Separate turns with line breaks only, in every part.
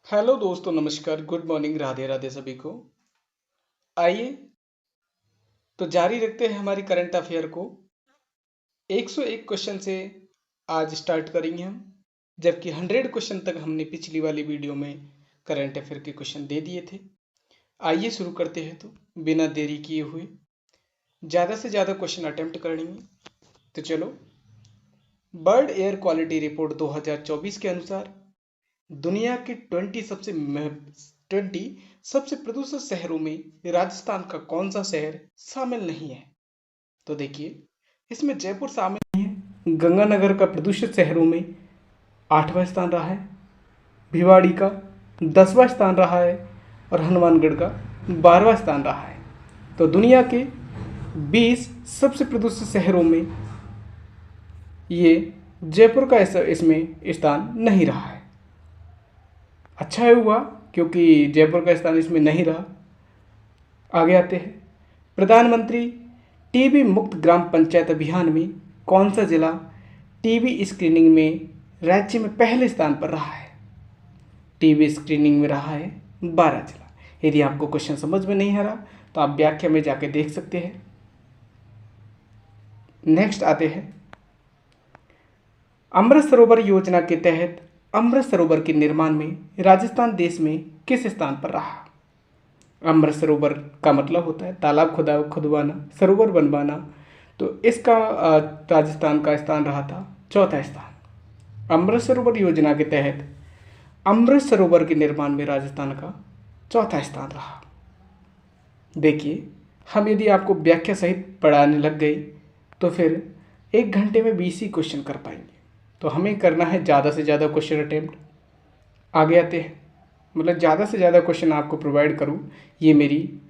Hello दोस्तों, नमस्कार, good morning, Radhe Radhe सभी को। आइए तो जारी रखते हैं हमारी करंट अफेयर को। 101 क्वेश्चन से आज स्टार्ट करेंगे हम, जबकि 100 क्वेश्चन तक हमने पिछली वाली वीडियो में करंट अफेयर के क्वेश्चन दे दिए थे। आइए शुरू करते हैं तो बिना देरी किए हुए। ज़्यादा से ज़्यादा क्वेश्चन अटेम्प्ट करेंगे। तो चलो, बर्ड एयर क्वालिटी रिपोर्ट 2024 के अनुसार दुनिया के 20 सबसे प्रदूषित शहरों में राजस्थान का कौन सा शहर शामिल नहीं है? तो देखिए, इसमें जयपुर शामिल नहीं है। गंगानगर का प्रदूषित शहरों में 8वां स्थान रहा है, भिवाड़ी का 10वां स्थान रहा है और हनुमानगढ़ का 12वां स्थान रहा है। तो दुनिया के 20 सबसे प्रदूषित शहरों में ये जयपुर का इसमें स्थान नहीं रहा है। अच्छा हुआ, क्योंकि जयपुर का स्थान इसमें नहीं रहा। आगे आते हैं। प्रधानमंत्री टीबी मुक्त ग्राम पंचायत अभियान में कौन सा जिला टीबी स्क्रीनिंग में राज्य में पहले स्थान पर रहा है? टीबी स्क्रीनिंग में रहा है 12 जिला। यदि आपको क्वेश्चन समझ में नहीं आ रहा तो आप व्याख्या में जाके देख सकते हैं। नेक्स्ट आते हैं। अमृत सरोवर योजना के तहत अमृत सरोवर के निर्माण में राजस्थान देश में किस स्थान पर रहा? अमृत सरोवर का मतलब होता है तालाब खुदवाना, सरोवर बनवाना। तो इसका राजस्थान का स्थान रहा था 4था स्थान। अमृत सरोवर योजना के तहत अमृत सरोवर के निर्माण में राजस्थान का 4था स्थान रहा। देखिए, हम यदि आपको व्याख्या सहित पढ़ाने लग गए तो फिर 1 घंटे में 20 ही क्वेश्चन कर पाएंगे। तो हमें करना है ज़्यादा से ज़्यादा क्वेश्चन अटेम्प्ट। आगे आते हैं। मतलब ज़्यादा से ज़्यादा क्वेश्चन आपको प्रोवाइड करूँ, ये मेरी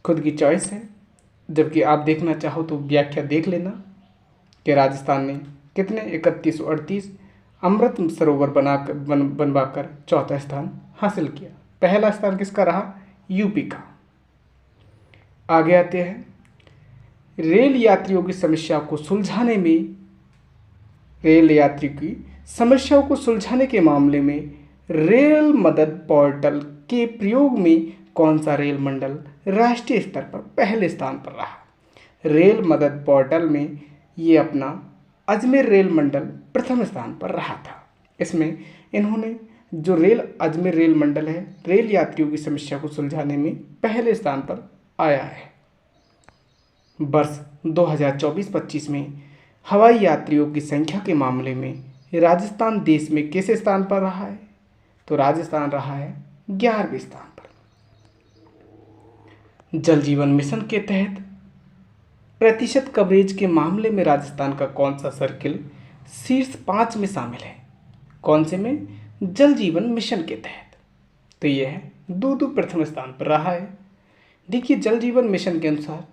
खुद की चॉइस है। जबकि आप देखना चाहो तो व्याख्या देख लेना कि राजस्थान ने कितने 3138 अमृत सरोवर बनवाकर 4था स्थान हासिल किया। पहला स्थान किसका रहा? यूपी का। आगे आते हैं। रेल यात्रियों की समस्या को सुलझाने में रेल यात्री की समस्याओं को सुलझाने के मामले में रेल मदद पोर्टल के प्रयोग में कौन सा रेल मंडल राष्ट्रीय स्तर पर पहले स्थान पर रहा? रेल मदद पोर्टल में ये अपना अजमेर रेल मंडल प्रथम स्थान पर रहा था। इसमें इन्होंने जो अजमेर रेल मंडल है, रेल यात्रियों की समस्या को सुलझाने में पहले स्थान पर आया है। वर्ष 2024-25 में हवाई यात्रियों की संख्या के मामले में राजस्थान देश में किस स्थान पर रहा है? तो राजस्थान रहा है 11वें स्थान पर। जल जीवन मिशन के तहत प्रतिशत कवरेज के मामले में राजस्थान का कौन सा सर्किल शीर्ष 5 में शामिल है? कौन से में? जल जीवन मिशन के तहत। तो यह है दूदू प्रथम स्थान पर रहा है। देखिए, जल जीवन मिशन के अनुसार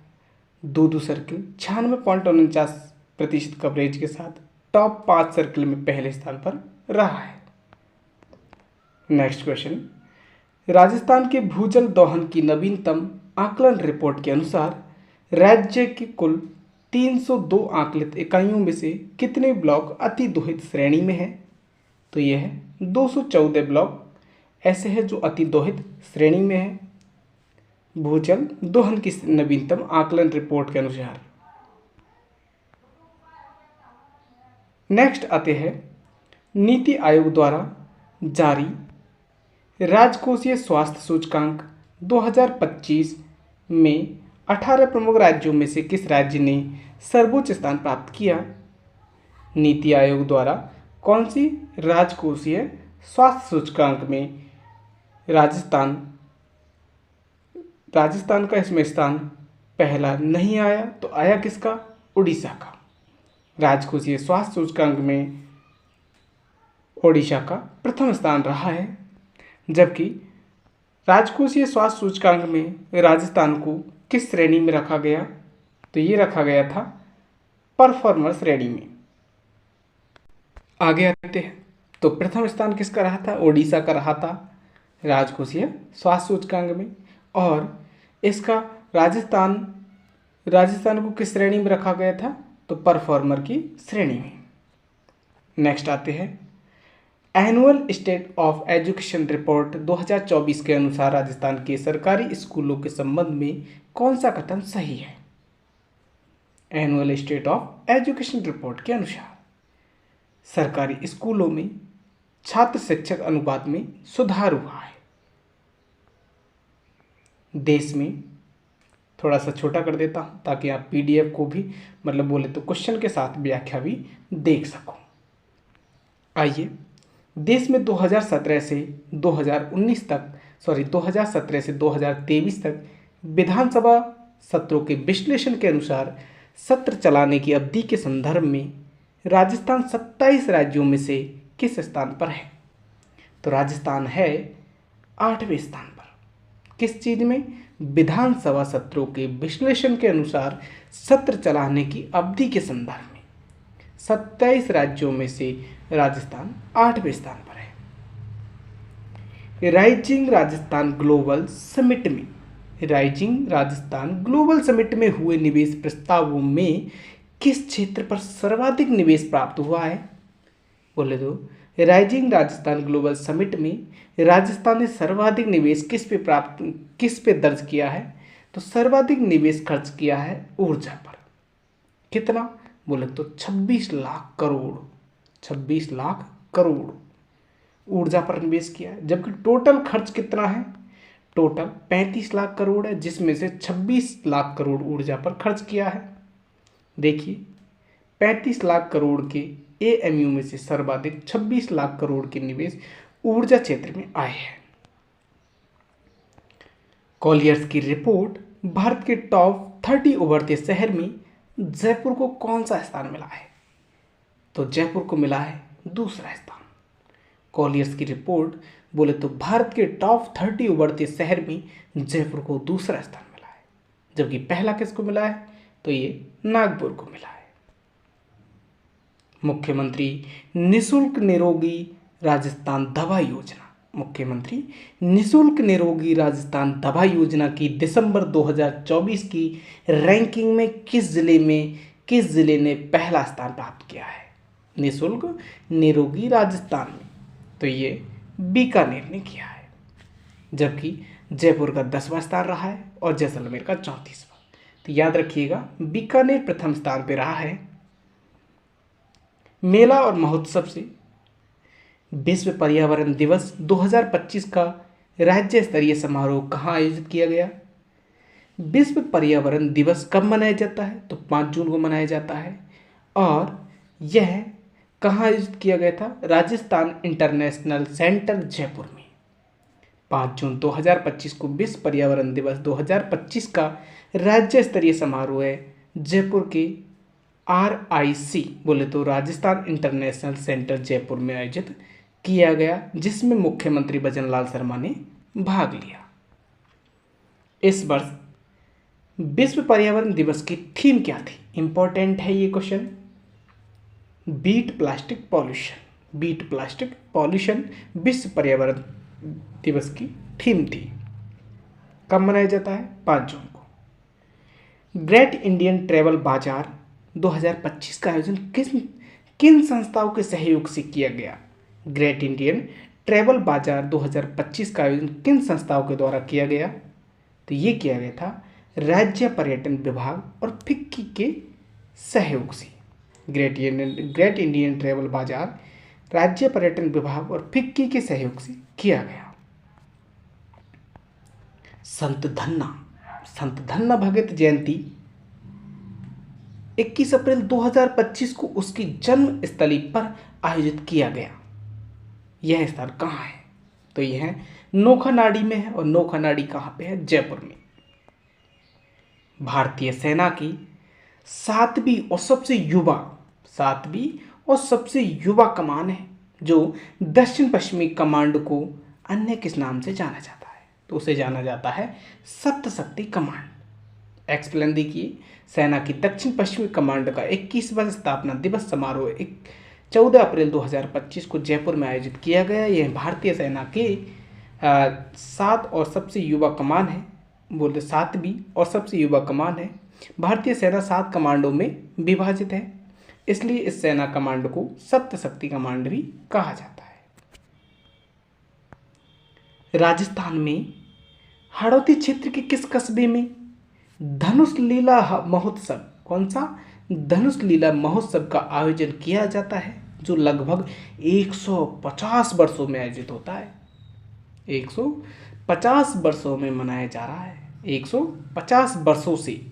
दूदू सर्किल 96.49% कवरेज के साथ टॉप 5 सर्किल में पहले स्थान पर रहा है। Next question. राजस्थान के भूजल दोहन की नवीनतम आकलन रिपोर्ट के अनुसार राज्य की कुल 302 आकलित इकाइयों में से कितने ब्लॉक अति दोहित श्रेणी में है? तो यह है 214 ब्लॉक ऐसे हैं जो अति दोहित श्रेणी में है भूजल दोहन की नवीनतम आकलन रिपोर्ट के अनुसार। नेक्स्ट आते हैं। नीति आयोग द्वारा जारी राजकोषीय स्वास्थ्य सूचकांक 2025 में 18 प्रमुख राज्यों में से किस राज्य ने सर्वोच्च स्थान प्राप्त किया? नीति आयोग द्वारा कौन सी राजकोषीय स्वास्थ्य सूचकांक में राजस्थान का इसमें स्थान पहला नहीं आया? तो आया किसका? उड़ीसा का। राजकोषीय स्वास्थ्य सूचकांक में ओडिशा का प्रथम स्थान रहा है। जबकि राजकोषीय स्वास्थ्य सूचकांक में राजस्थान को किस श्रेणी में रखा गया? तो ये रखा गया था परफॉर्मर श्रेणी में। आगे आते हैं। तो प्रथम स्थान किसका रहा था? ओडिशा का रहा था राजकोषीय स्वास्थ्य सूचकांक में। और इसका राजस्थान को किस श्रेणी में रखा गया था? तो परफॉर्मर की श्रेणी में। नेक्स्ट आते हैं। Annual state of education report 2024 के अनुसार राजस्थान के सरकारी स्कूलों के संबंध में कौन सा कथन सही है? Annual state of education report के अनुसार सरकारी स्कूलों में छात्र शिक्षक अनुपात में सुधार हुआ है। देश में थोड़ा सा छोटा कर देता हूँ ताकि आप पीडीएफ को भी मतलब बोले तो क्वेश्चन के साथ व्याख्या भी देख सको। आइए, देश में 2017 से 2019 तक 2017 से 2023 तक विधानसभा सत्रों के विश्लेषण के अनुसार सत्र चलाने की अवधि के संदर्भ में राजस्थान 27 राज्यों में से किस स्थान पर है? तो राजस्थान है 8वें स्थान पर। किस चीज में? विधानसभा सत्रों के विश्लेषण के अनुसार सत्र चलाने की अवधि के संदर्भ में 27 राज्यों में से राजस्थान 8वें स्थान पर है। राइजिंग राजस्थान ग्लोबल समिट में हुए निवेश प्रस्तावों में किस क्षेत्र पर सर्वाधिक निवेश प्राप्त हुआ है? बोले तो राइजिंग राजस्थान ग्लोबल समिट में राजस्थान ने सर्वाधिक निवेश किस पे दर्ज किया है? तो सर्वाधिक निवेश खर्च किया है ऊर्जा पर। कितना? बोले तो 26 लाख करोड़ ऊर्जा पर निवेश किया है, जबकि टोटल खर्च कितना है? टोटल 35 लाख करोड़ है, जिसमें से 26 लाख करोड़ ऊर्जा पर खर्च किया है। देखिए, 35 लाख करोड़ के एएमयू में से सर्वाधिक 26 लाख करोड़ के निवेश ऊर्जा क्षेत्र में आए हैं। कॉलियर्स की रिपोर्ट भारत के टॉप 30 उभरते शहर में जयपुर को कौन सा स्थान मिला है? तो जयपुर को मिला है दूसरा स्थान। कॉलियर्स की रिपोर्ट बोले तो भारत के टॉप 30 उभरते शहर में जयपुर को दूसरा स्थान मिला है, जबकि पहला किसको मिला है? तो ये नागपुर को मिला है। मुख्यमंत्री निशुल्क निरोगी राजस्थान दवा योजना की दिसंबर 2024 की रैंकिंग में किस जिले ने पहला स्थान प्राप्त किया है? निशुल्क निरोगी राजस्थान में तो ये बीकानेर ने किया है, जबकि जयपुर का 10वां स्थान रहा है और जैसलमेर का 34वां। तो याद रखिएगा, बीकानेर प्रथम स्थान पर रहा है। मेला और महोत्सव से विश्व पर्यावरण दिवस 2025 का राज्य स्तरीय समारोह कहाँ आयोजित किया गया? विश्व पर्यावरण दिवस कब मनाया जाता है? तो 5 जून को मनाया जाता है। और यह कहाँ आयोजित किया गया था? राजस्थान इंटरनेशनल सेंटर जयपुर में। 5 जून 2025 को विश्व पर्यावरण दिवस 2025 का राज्य स्तरीय समारोह है जयपुर के RIC बोले तो राजस्थान इंटरनेशनल सेंटर जयपुर में आयोजित किया गया, जिसमें मुख्यमंत्री भजनलाल शर्मा ने भाग लिया। इस वर्ष विश्व पर्यावरण दिवस की थीम क्या थी? इंपॉर्टेंट है ये क्वेश्चन। बीट प्लास्टिक पॉल्यूशन विश्व पर्यावरण दिवस की थीम थी। कब मनाया जाता है? 5 जून को। ग्रेट इंडियन ट्रैवल बाजार 2025 का आयोजन किन संस्थाओं के सहयोग से किया गया? ग्रेट इंडियन ट्रैवल बाजार 2025 का आयोजन किन संस्थाओं के द्वारा किया गया? तो ये किया गया था राज्य पर्यटन विभाग और फिक्की के सहयोग से। ग्रेट इंडियन ट्रैवल बाजार राज्य पर्यटन विभाग और फिक्की के सहयोग से किया गया। संत धन्ना भगत जयंती 21 अप्रैल 2025 को उसकी जन्म स्थली पर आयोजित किया गया। यह स्थान कहाँ है? तो यह नोखानाडी में है। और नोखानाडी कहाँ पे है? जयपुर में। भारतीय सेना की 7वीं और सबसे युवा कमान है, जो दक्षिण पश्चिमी कमांड को अन्य किस नाम से जाना जाता है? तो उसे जाना जाता है सप्तशक्ति कमांड। एक्सप्लेन देखिए, सेना की दक्षिण पश्चिमी कमांड का 21वां स्थापना दिवस समारोह 14 अप्रैल 2025 को जयपुर में आयोजित किया गया। यह भारतीय सेना के 7 और सबसे युवा कमान है। बोलते 7वीं और सबसे युवा कमान है। भारतीय सेना 7 कमांडों में विभाजित है, इसलिए इस सेना कमांड को सप्तशक्ति कमांड भी कहा जाता है। राजस्थान में हाड़ौती क्षेत्र के किस कस्बे में धनुष लीला महोत्सव, कौन सा धनुष लीला महोत्सव का आयोजन किया जाता है, जो लगभग 150 वर्षों में आयोजित होता है। 150 वर्षों में मनाया जा रहा है। 150 वर्षों से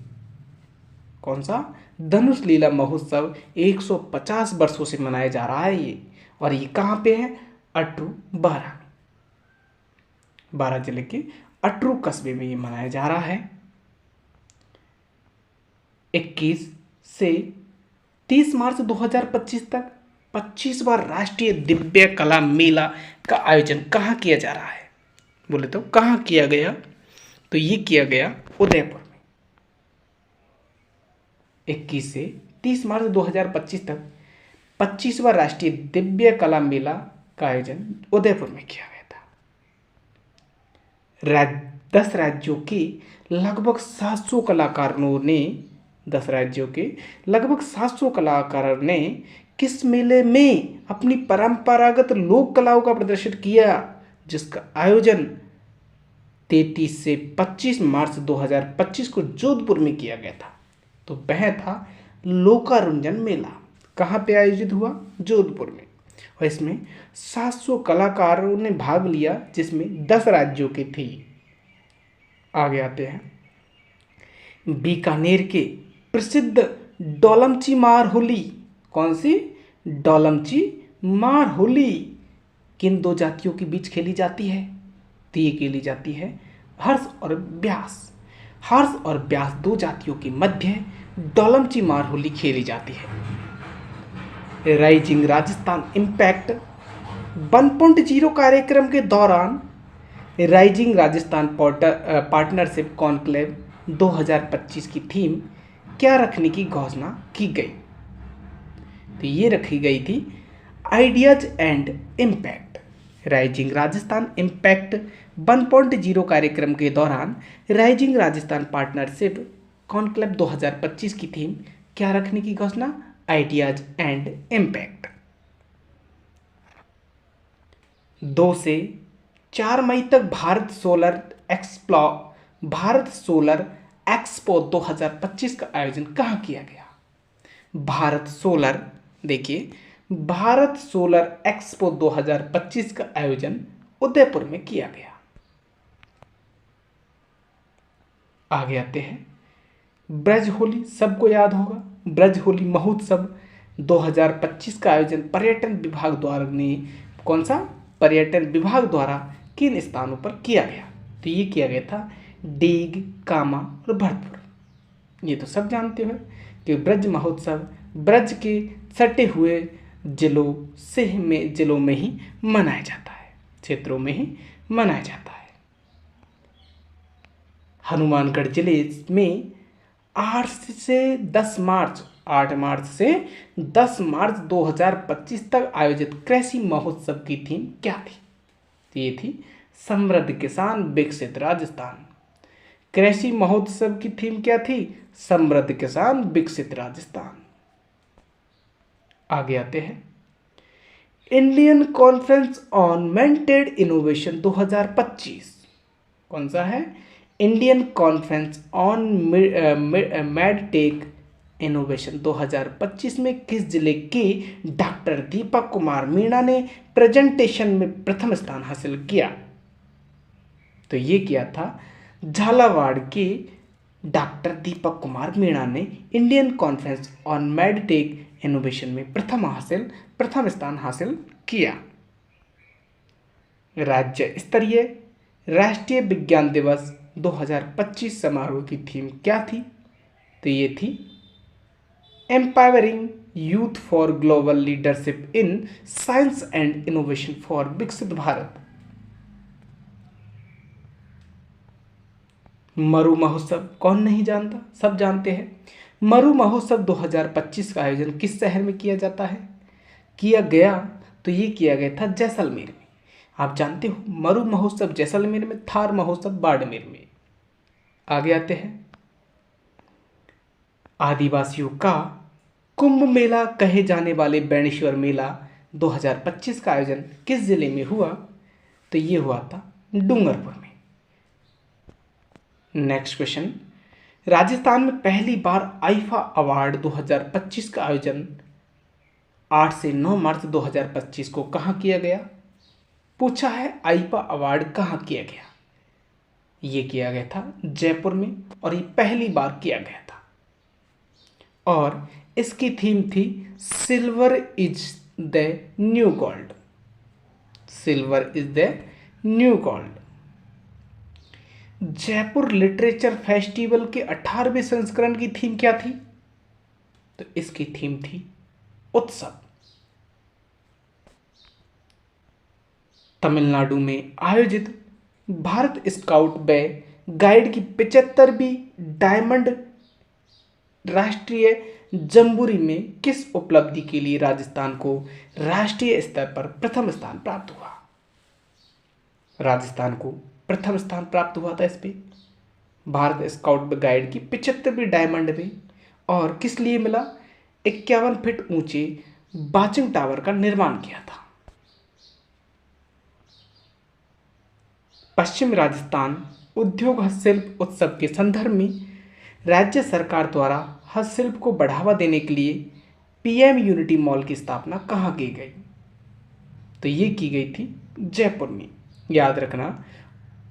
कौन सा धनुष लीला महोत्सव 150 वर्षों से मनाया जा रहा है ये। और ये कहाँ पे है? अटरू बारा में, बारा जिले के अटरू कस्बे में ये मनाया जा रहा है। 21 से 30 मार्च 2025 तक 25वां राष्ट्रीय दिव्य कला मेला का आयोजन कहाँ किया जा रहा है? बोले तो कहाँ किया गया? तो ये किया गया उदयपुर में। 21 से 30 मार्च 2025 तक 25वां राष्ट्रीय दिव्य कला मेला का आयोजन उदयपुर में किया गया था। 10 राज्यों के लगभग 700 कलाकारों ने 10 राज्यों के लगभग 700 कलाकारों ने किस मेले में अपनी परंपरागत लोक कलाओं का प्रदर्शन किया, जिसका आयोजन 33 से 25 मार्च 2025 को जोधपुर में किया गया था। तो वह था लोकारुंजन मेला। कहाँ पे आयोजित हुआ? जोधपुर में। और इसमें 700 कलाकारों ने भाग लिया, जिसमें 10 राज्यों के थे। आगे आते हैं बीकानेर के प्रसिद्ध डोलमची मार होली। कौन सी? डोलमची मार होली किन दो जातियों के बीच खेली जाती है? तो ये खेली जाती है हर्ष और व्यास। हर्ष और व्यास दो जातियों के मध्य डोलमची मार होली खेली जाती है। राइजिंग राजस्थान इम्पैक्ट 1.0 कार्यक्रम के दौरान राइजिंग राजस्थान पार्टनरशिप कॉन्क्लेव 2025 की थीम क्या रखने की घोषणा की गई? तो ये रखी गई थी ideas and impact. Rising Rajasthan impact 1.0 कार्यक्रम के दौरान राइजिंग राजस्थान पार्टनरशिप कॉन्क्लेव 2025 की थीम क्या रखने की घोषणा? Ideas and impact. 2 से 4 मई तक भारत सोलर एक्सपो 2025 का आयोजन कहाँ किया गया? भारत सोलर, देखिए भारत सोलर एक्सपो 2025 का आयोजन उदयपुर में किया गया। आगे आते हैं ब्रज होली, सबको याद होगा। ब्रज होली महोत्सव 2025 का आयोजन पर्यटन विभाग द्वारा ने कौन सा? पर्यटन विभाग द्वारा किन स्थानों पर किया गया? तो ये किया गया था डीग, कामा और भरतपुर। ये तो सब जानते हो कि ब्रज महोत्सव ब्रज के सटे हुए जिलों में ही मनाया जाता है, क्षेत्रों में ही मनाया जाता है। हनुमानगढ़ जिले में 8 मार्च से 10 मार्च 2025 तक आयोजित कृषि महोत्सव की थीम क्या थी? तो ये थी समृद्ध किसान विकसित राजस्थान। कृषि महोत्सव की थीम क्या थी? समृद्ध किसान विकसित राजस्थान। आगे आते हैं इंडियन कॉन्फ्रेंस ऑन मेंटेड इनोवेशन 2025। कौन सा है? Indian conference on medtech innovation 2025 में किस जिले के डॉक्टर दीपक कुमार मीणा ने प्रेजेंटेशन में प्रथम स्थान हासिल किया? तो ये किया था झालावाड़ के डॉक्टर दीपक कुमार मीणा ने Indian conference on medtech innovation में प्रथम स्थान हासिल किया। राज्य स्तरीय राष्ट्रीय विज्ञान दिवस 2025 समारोह की थीम क्या थी? तो ये थी empowering youth for global leadership in science and innovation for विकसित भारत। मरु महोत्सव कौन नहीं जानता? सब जानते हैं। मरु महोत्सव 2025 का आयोजन किस शहर में किया जाता है? किया गया तो ये किया गया था जैसलमेर में। आप जानते हो मरु महोत्सव जैसलमेर में, थार महोत्सव बाड़मेर में। आगे आते हैं आदिवासियों का कुंभ मेला कहे जाने वाले बेणेश्वर मेला 2025 का आयोजन किस जिले में हुआ? तो ये हुआ था डूंगरपुर में। नेक्स्ट क्वेश्चन, राजस्थान में पहली बार आईफा अवार्ड 2025 का आयोजन 8 से 9 मार्च 2025 को कहाँ किया गया? पूछा है आईफा अवार्ड कहाँ किया गया। ये किया गया था जयपुर में और ये पहली बार किया गया था और इसकी थीम थी silver is the new gold. Silver is the new gold. Jaipur literature festival के 18वें संस्करण की थीम क्या थी? तो इसकी थीम थी उत्सव। तमिलनाडु में आयोजित भारत स्काउट व गाइड की 75वीं डायमंड राष्ट्रीय जम्बूरी में किस उपलब्धि के लिए राजस्थान को राष्ट्रीय स्तर पर प्रथम स्थान प्राप्त हुआ? राजस्थान को प्रथम स्थान प्राप्त हुआ था इस पे भारत स्काउट व गाइड की 75वीं डायमंड में। और किस लिए मिला? 51 फीट ऊंचे वाचिंग टावर का निर्माण किया था। पश्चिम राजस्थान उद्योग हस्तशिल्प उत्सव के संदर्भ में राज्य सरकार द्वारा हस्तशिल्प को बढ़ावा देने के लिए पीएम यूनिटी मॉल की स्थापना कहाँ की गई? तो ये की गई थी जयपुर में। याद रखना,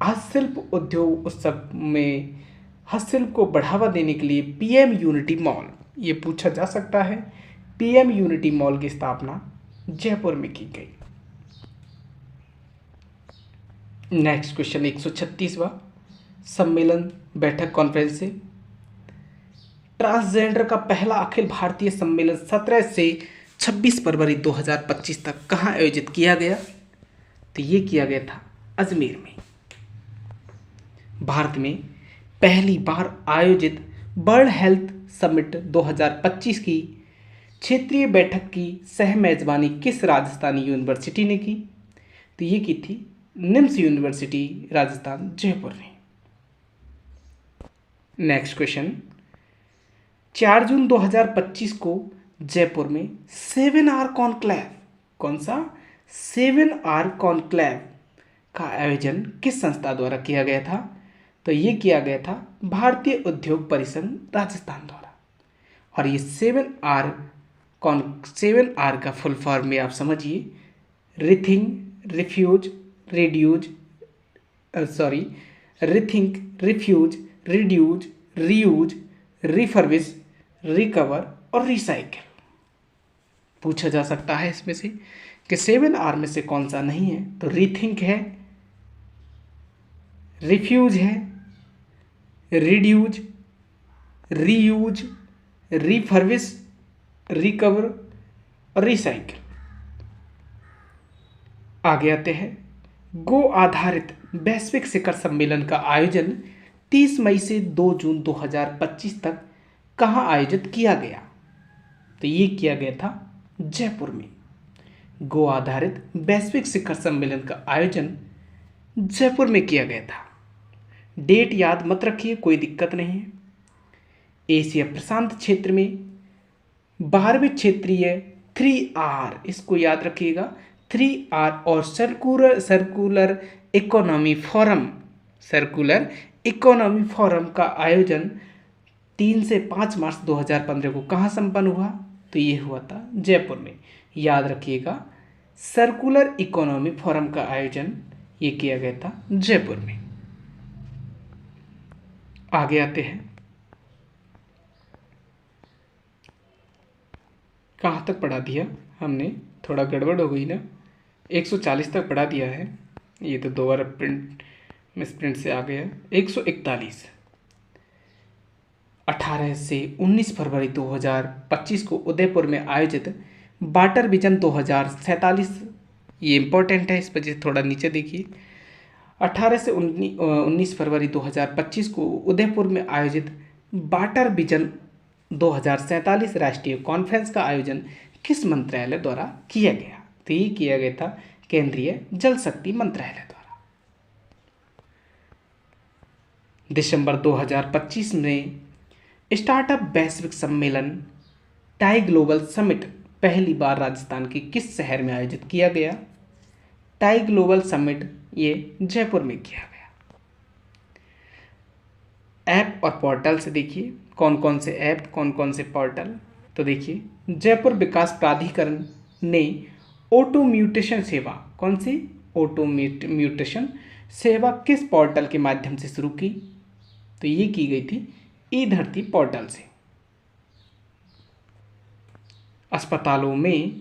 हस्तशिल्प उद्योग उत्सव में हस्तशिल्प को बढ़ावा देने के लिए पीएम यूनिटी मॉल, ये पूछा जा सकता है, पीएम यूनिटी मॉल की स्थापना जयपुर में की गई। नेक्स्ट क्वेश्चन 136वां सम्मेलन बैठक कॉन्फ्रेंस से ट्रांसजेंडर का पहला अखिल भारतीय सम्मेलन 17 से 26 फरवरी 2025 तक कहाँ आयोजित किया गया? तो ये किया गया था अजमेर में। भारत में पहली बार आयोजित वर्ल्ड हेल्थ समिट 2025 की क्षेत्रीय बैठक की सह मेजबानी किस राजस्थानी यूनिवर्सिटी ने की? तो ये की थी निम्स यूनिवर्सिटी राजस्थान जयपुर ने। नेक्स्ट क्वेश्चन, 4 जून 2025 को जयपुर में 7R कॉन्क्लेव, कौन सा? 7R कॉन्क्लेव का आयोजन किस संस्था द्वारा किया गया था? तो ये किया गया था भारतीय उद्योग परिसंघ राजस्थान द्वारा। और ये 7R का फुल फॉर्म में आप समझिए, rethink refuse reduce rethink refuse reduce reuse refurbish recover और रिसाइकिल। पूछा जा सकता है इसमें से कि 7R में से कौन सा नहीं है? तो रीथिंक है, रिफ्यूज है, रिड्यूज, रीयूज, रिफर्बिश, रिकवर और रिसाइकिल। आगे आते हैं, गो आधारित वैश्विक शिखर सम्मेलन का आयोजन 30 मई से 2 जून 2025 तक कहाँ आयोजित किया गया? तो ये किया गया था जयपुर में। गो आधारित वैश्विक शिखर सम्मेलन का आयोजन जयपुर में किया गया था। डेट याद मत रखिए, कोई दिक्कत नहीं है। एशिया प्रशांत क्षेत्र में 12वें क्षेत्रीय 3R, इसको याद रखिएगा, 3R और सर्कुलर इकोनॉमी फोरम का आयोजन 3 से 5 मार्च 2015 को कहाँ संपन्न हुआ? तो ये हुआ था जयपुर में। याद रखिएगा, सर्कुलर इकोनॉमी फोरम का आयोजन ये किया गया था जयपुर में। आगे आते हैं, कहाँ तक पढ़ा दिया हमने? थोड़ा गड़बड़ हो गई ना, 140 तक पढ़ा दिया है। ये तो दोबारा प्रिंट से आ गया। 141 18 से 19 फरवरी 2025 को उदयपुर में आयोजित वाटर विजन 2047, ये इम्पोर्टेंट है, इस वजह से थोड़ा नीचे देखिए। 18 से 19 फरवरी 2025 को उदयपुर में आयोजित वाटर विजन 2047 राष्ट्रीय कॉन्फ्रेंस का आयोजन किस मंत्रालय द्वारा किया गया? तो ये किया गया था केंद्रीय जल शक्ति मंत्रालय द्वारा। दिसंबर 2025 में स्टार्टअप वैश्विक सम्मेलन टाई ग्लोबल समिट पहली बार राजस्थान के किस शहर में आयोजित किया गया? टाई ग्लोबल समिट ये जयपुर में किया गया। ऐप और पोर्टल से देखिए कौन कौन से ऐप, कौन कौन से पोर्टल। तो देखिए जयपुर विकास प्राधिकरण ने ऑटो म्यूटेशन सेवा, कौन सी ऑटो म्यूटेशन सेवा किस पोर्टल के माध्यम से शुरू की? तो ये की गई थी ई धरती पोर्टल से। अस्पतालों में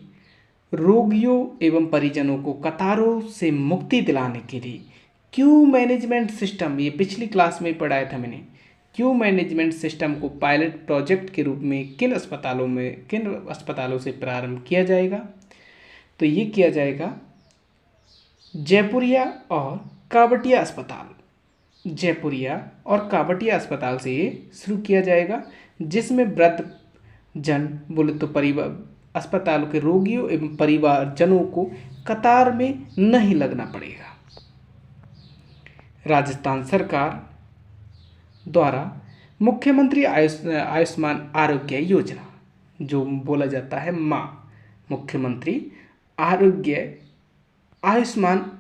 रोगियों एवं परिजनों को कतारों से मुक्ति दिलाने के लिए क्यू मैनेजमेंट सिस्टम, ये पिछली क्लास में पढ़ाया था मैंने, क्यू मैनेजमेंट सिस्टम को पायलट प्रोजेक्ट के रूप में किन अस्पतालों से प्रारंभ किया जाएगा? तो ये किया जाएगा जयपुरिया और कावटिया अस्पताल, जयपुरिया और कावटिया अस्पताल से ये शुरू किया जाएगा, जिसमें वृद्ध जन बोले तो परिवार अस्पतालों के रोगियों एवं परिवारजनों को कतार में नहीं लगना पड़ेगा। राजस्थान सरकार द्वारा मुख्यमंत्री आयुष्मान आरोग्य योजना, जो बोला जाता है माँ, मुख्यमंत्री आयुष्मान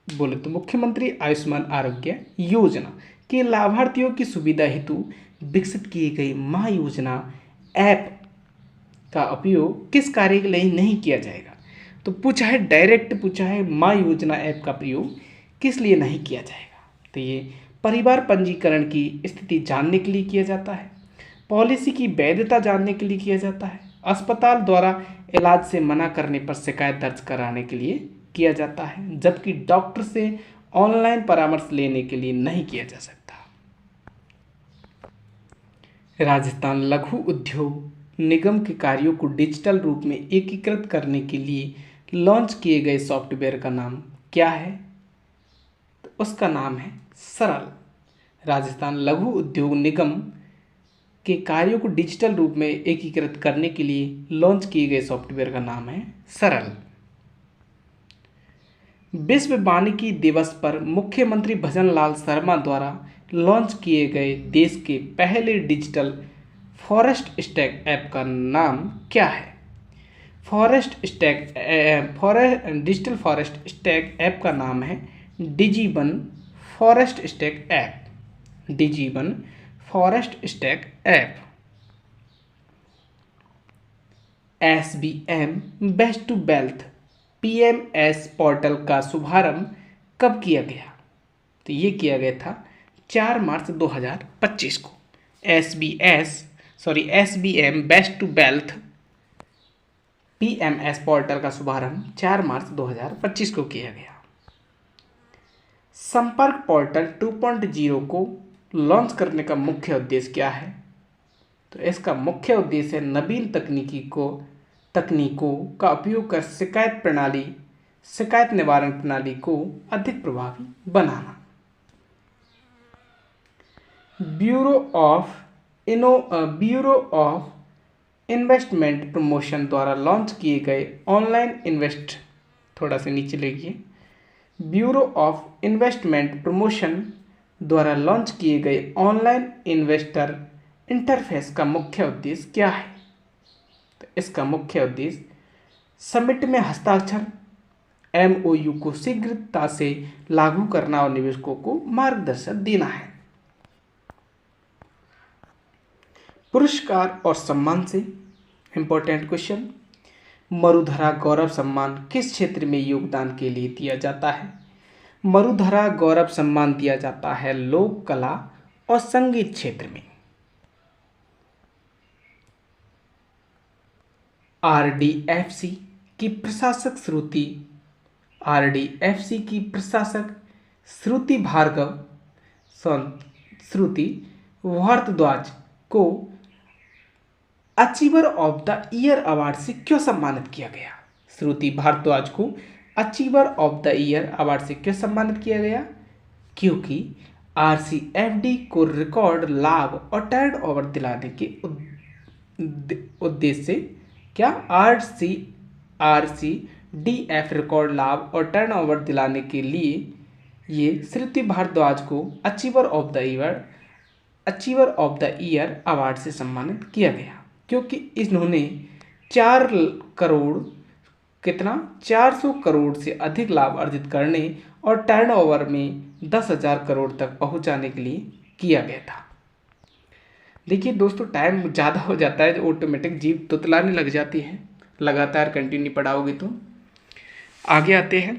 बोले तो मुख्यमंत्री आयुष्मान आरोग्य योजना के लाभार्थियों की सुविधा हेतु विकसित की गई माँ योजना ऐप का उपयोग किस कार्य के लिए नहीं किया जाएगा? तो पूछा है, डायरेक्ट पूछा है, माँ योजना ऐप का प्रयोग किस लिए नहीं किया जाएगा? तो ये परिवार पंजीकरण की स्थिति जानने के लिए किया जाता है, पॉलिसी की वैधता जानने के लिए किया जाता है, अस्पताल द्वारा इलाज से मना करने पर शिकायत दर्ज कराने के लिए किया जाता है, जबकि डॉक्टर से ऑनलाइन परामर्श लेने के लिए नहीं किया जा सकता। राजस्थान लघु उद्योग निगम के कार्यों को डिजिटल रूप में एकीकृत करने के लिए लॉन्च किए गए सॉफ्टवेयर का नाम क्या है? तो उसका नाम है सरल। राजस्थान लघु उद्योग निगम के कार्यों को डिजिटल रूप में एकीकृत करने के लिए लॉन्च किए गए सॉफ्टवेयर का नाम है सरल। विश्व वानिकी दिवस पर मुख्यमंत्री भजन लाल शर्मा द्वारा लॉन्च किए गए देश के पहले डिजिटल फॉरेस्ट स्टैक ऐप का नाम क्या है? डिजिटल फॉरेस्ट स्टैक ऐप का नाम है डिजीवन फॉरेस्ट स्टैक ऐप, डिजीवन forest stack app. SBM best to wealth PMS portal का शुभारंभ कब किया गया? तो ये किया गया था 4 मार्च 2025 को। SBM best to wealth PMS portal का शुभारंभ 4 मार्च 2025 को किया गया। संपर्क पोर्टल 2.0 को लॉन्च करने का मुख्य उद्देश्य क्या है? तो इसका मुख्य उद्देश्य है नवीन तकनीकों का उपयोग कर शिकायत निवारण प्रणाली को अधिक प्रभावी बनाना। ब्यूरो ऑफ इन्वेस्टमेंट प्रमोशन द्वारा लॉन्च किए गए ऑनलाइन थोड़ा सा नीचे लेंगे। ब्यूरो ऑफ इन्वेस्टमेंट प्रमोशन द्वारा लॉन्च किए गए ऑनलाइन इन्वेस्टर इंटरफेस का मुख्य उद्देश्य क्या है? तो इसका मुख्य उद्देश्य समिट में हस्ताक्षर MOU को शीघ्रता से लागू करना और निवेशकों को मार्गदर्शन देना है। पुरस्कार और सम्मान से इंपॉर्टेंट क्वेश्चन, मरुधरा गौरव सम्मान किस क्षेत्र में योगदान के लिए दिया जाता है? मरुधरा गौरव सम्मान दिया जाता है लोक कला और संगीत क्षेत्र में। RDFC की प्रशासक श्रुति भारद्वाज को achiever of the year award से क्यों सम्मानित किया गया? श्रुति भारद्वाज को achiever of the year award से क्यों सम्मानित किया गया? क्योंकि RCFD को रिकॉर्ड लाभ और टर्नओवर दिलाने के उद्देश्य से क्या RCDF रिकॉर्ड लाभ और टर्नओवर दिलाने के लिए ये श्रुति भारद्वाज को achiever of the year award से सम्मानित किया गया, क्योंकि इन्होंने 4 करोड़ कितना 400 करोड़ से अधिक लाभ अर्जित करने और टर्नओवर में 10,000 करोड़ तक पहुंचाने के लिए किया गया था। देखिए दोस्तों, टाइम ज़्यादा हो जाता है, ऑटोमेटिक जीभ तुतलाने लग जाती है, लगातार कंटिन्यू पढ़ाओगे तो। आगे आते हैं,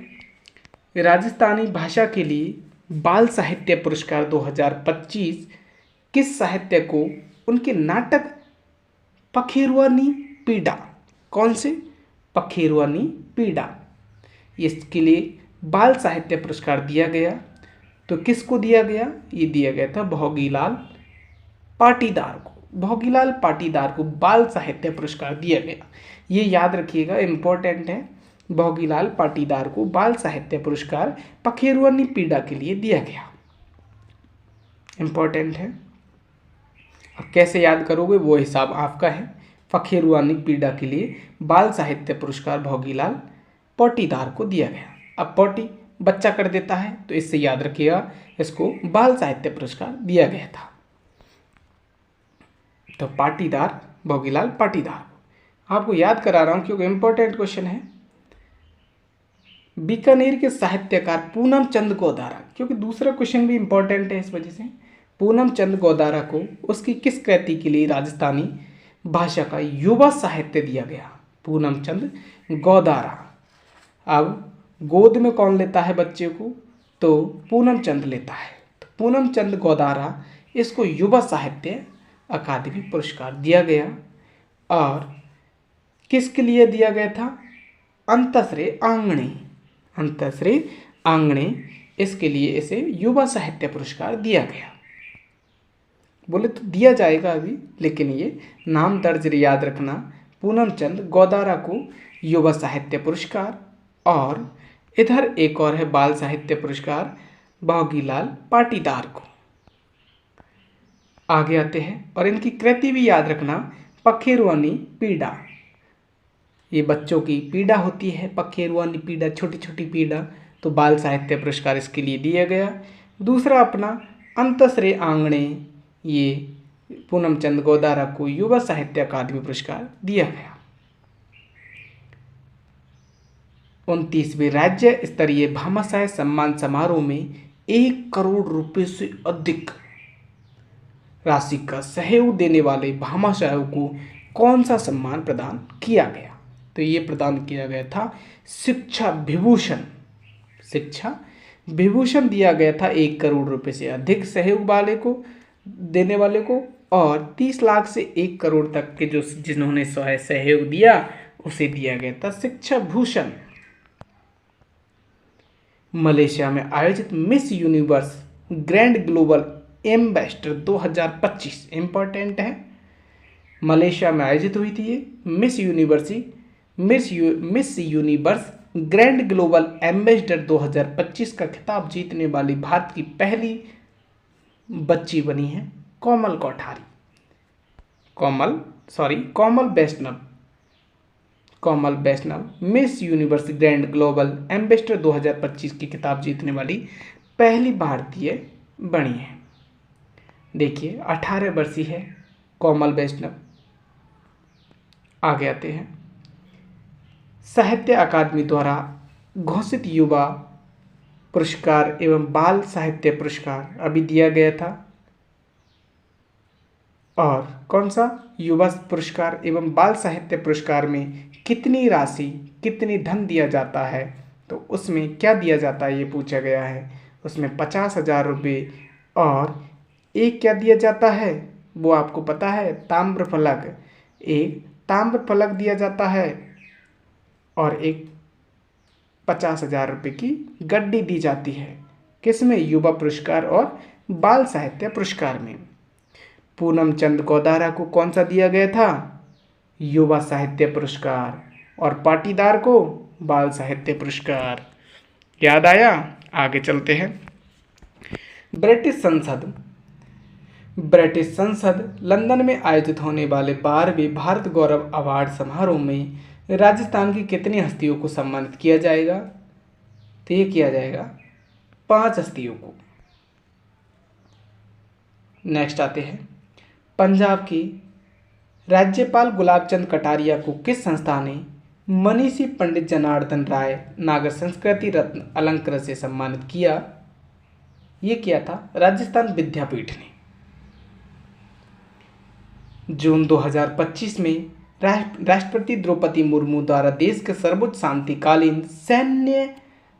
राजस्थानी भाषा के लिए बाल साहित्य पुरस्कार 2025 किस साहित्य को उनके नाटक पखेरुआनी पीड़ा, कौन से? पखेरुआनी पीड़ा, इसके लिए बाल साहित्य पुरस्कार दिया गया। तो किसको दिया गया? ये दिया गया था भोगीलाल पाटीदार को। भोगीलाल पाटीदार को बाल साहित्य पुरस्कार दिया गया। ये याद रखिएगा, इम्पोर्टेंट है। भोगीलाल पाटीदार को बाल साहित्य पुरस्कार पखेरुआनी पीड़ा के लिए दिया गया, इम्पोर्टेंट है। अब कैसे याद करोगे वो हिसाब आपका है। पखेरुआनी पीड़ा के लिए बाल साहित्य पुरस्कार भोगीलाल पाटीदार को दिया गया। अब पाटी बच्चा कर देता है, तो इससे याद रखिएगा इसको बाल साहित्य पुरस्कार दिया गया था। तो पाटीदार, भोगीलाल पाटीदार, आपको याद करा रहा हूं क्योंकि इंपॉर्टेंट क्वेश्चन है। बीकानेर के साहित्यकार पूनम चंद गोदारा, क्योंकि दूसरा क्वेश्चन भी इंपॉर्टेंट है इस वजह से। पूनम चंद गोदारा को उसकी किस कृति के लिए राजस्थानी भाषा का युवा साहित्य दिया गया? पूनम चंद गोदारा। अब गोद में कौन लेता है बच्चे को? तो पूनम चंद लेता है। तो पूनम चंद गोदारा, इसको युवा साहित्य अकादमी पुरस्कार दिया गया। और किसके लिए दिया गया था? अंतश्री आंगणे, अंतश्री आंगणे, इसके लिए इसे युवा साहित्य पुरस्कार दिया गया। बोले तो दिया जाएगा अभी, लेकिन ये नाम दर्ज याद रखना, पूनम चंद गोदारा को युवा साहित्य पुरस्कार, और इधर एक और है बाल साहित्य पुरस्कार भोगीलाल पाटीदार को। आगे आते हैं, और इनकी कृति भी याद रखना, पखेरुआनी पीड़ा। ये बच्चों की पीड़ा होती है, पखेरुआनी पीड़ा, छोटी छोटी पीड़ा, तो बाल साहित्य पुरस्कार इसके लिए दिया गया। दूसरा अपना अंतश्री आंगणे, ये पूनम चंद गोदारा को युवा साहित्य अकादमी पुरस्कार दिया गया। 29वें राज्य स्तरीय भामाशाह सम्मान समारोह में 1 करोड़ रुपए से अधिक राशि का सहयोग देने वाले भामाशाहों को कौन सा सम्मान प्रदान किया गया? तो ये प्रदान किया गया था शिक्षा विभूषण। शिक्षा विभूषण दिया गया था 1 करोड़ रुपए से अधिक सहयोग वाले को, देने वाले को, और 30 लाख से 1 करोड़ तक के जो जिन्होंने सहयोग दिया उसे दिया गया था शिक्षा भूषण। मलेशिया में आयोजित miss Universe grand global ambassador 2025, important है। मलेशिया में आयोजित हुई थी ये miss Universe grand global ambassador 2025 का खिताब जीतने वाली भारत की पहली बच्ची बनी है Komal Kothari, Komal Vaishnav Miss Universe grand global ambassador 2025 की खिताब जीतने वाली पहली भारतीय बनी है। देखिए 18 वर्षीय है कोमल वैष्णव। आगे आते हैं, साहित्य अकादमी द्वारा घोषित युवा पुरस्कार एवं बाल साहित्य पुरस्कार अभी दिया गया था। और कौन सा? युवा पुरस्कार एवं बाल साहित्य पुरस्कार में कितनी राशि, कितनी धन दिया जाता है? तो उसमें क्या दिया जाता है ये पूछा गया है। उसमें 50,000 रुपये, और एक क्या दिया जाता है वो आपको पता है, ताम्र फलक। एक ताम्र फलक दिया जाता है और एक 50,000 रुपये की गड्डी दी जाती है। किसमें? युवा पुरस्कार और बाल साहित्य पुरस्कार में। पूनम चंद गोदारा को कौन सा दिया गया था? युवा साहित्य पुरस्कार, और पाटीदार को बाल साहित्य पुरस्कार। याद आया? आगे चलते हैं। ब्रिटिश संसद लंदन में आयोजित होने वाले 12वें भारत गौरव अवार्ड समारोह में राजस्थान की कितनी हस्तियों को सम्मानित किया जाएगा? तो ये किया जाएगा 5 हस्तियों को। नेक्स्ट आते हैं, पंजाब की राज्यपाल गुलाब चंद कटारिया को किस संस्था ने मनीषी पंडित जनार्दन राय नागर संस्कृति रत्न अलंकृत से सम्मानित किया? ये किया था राजस्थान विद्यापीठ ने। जून 2025 में राष्ट्रपति द्रौपदी मुर्मू द्वारा देश के सर्वोच्च शांतिकालीन सैन्य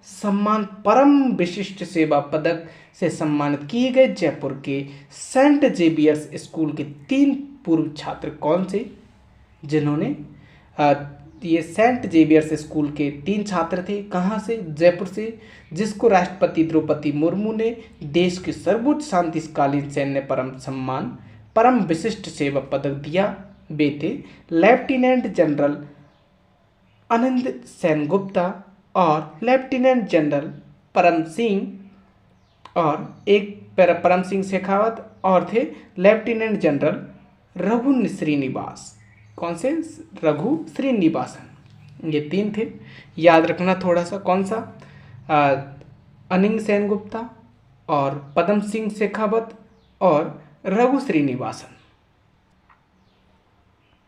सम्मान परम विशिष्ट सेवा पदक से सम्मानित किए गए जयपुर के सेंट जेवियर्स स्कूल के 3 पूर्व छात्र कौन से, जिन्होंने ये सेंट जेवियर्स स्कूल के 3 छात्र थे, कहाँ से? जयपुर से, जिसको राष्ट्रपति द्रौपदी मुर्मू ने देश के सर्वोच्च शांतिकालीन सैन्य परम सम्मान परम विशिष्ट सेवा पदक दिया। वे थे लेफ्टिनेंट जनरल आनंद सेनगुप्ता और लेफ्टिनेंट जनरल परम सिंह, और एक परम सिंह शेखावत, और थे लेफ्टिनेंट जनरल रघु श्रीनिवास। कौन से? रघु श्रीनिवासन। ये 3 थे, याद रखना थोड़ा सा। कौन सा? अनिंग सेनगुप्ता और पदम सिंह शेखावत और रघु श्रीनिवासन।